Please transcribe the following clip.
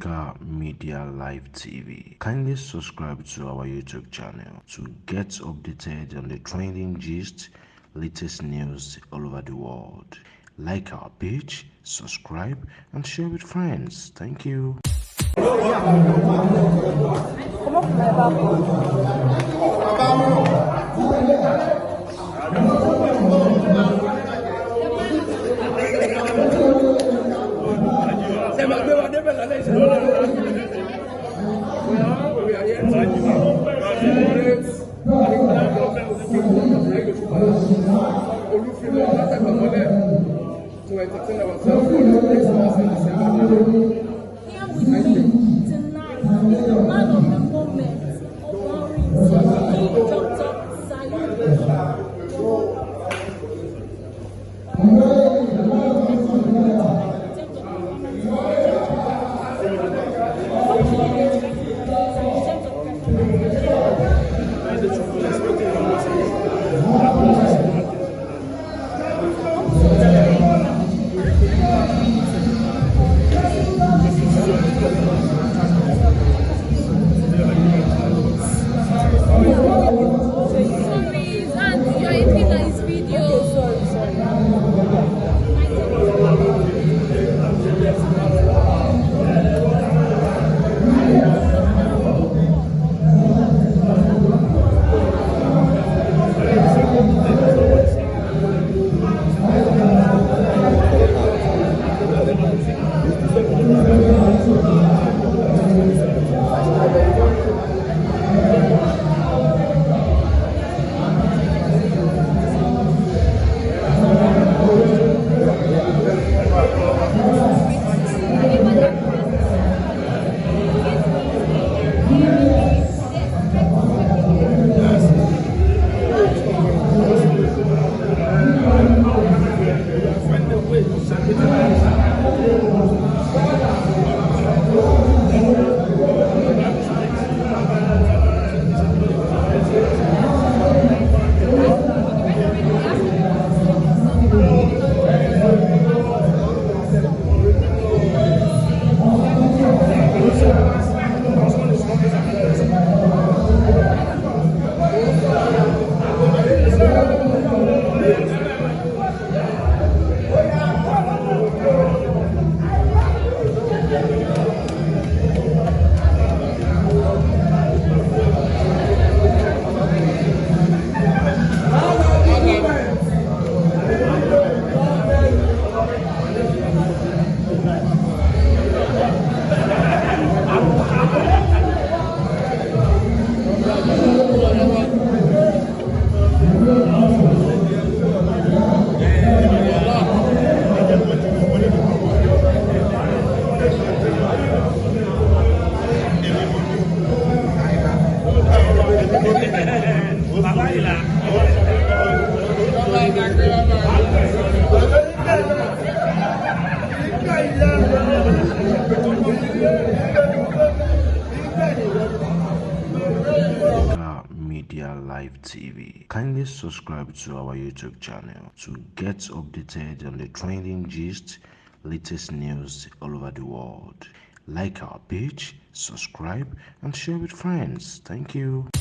Africa Media Live TV. Kindly subscribe to our YouTube channel to get updated on the trending gist, latest news all over the world. Like our page, subscribe, and share with friends. Thank you. To entertain ourselves for the next month in December. Here with me tonight is the man of the moment, King Dr. Saheed. Media Live TV. Kindly subscribe to our YouTube channel to get updated on the trending gist, latest news all over the world. Like our page, subscribe, and share with friends. Thank you.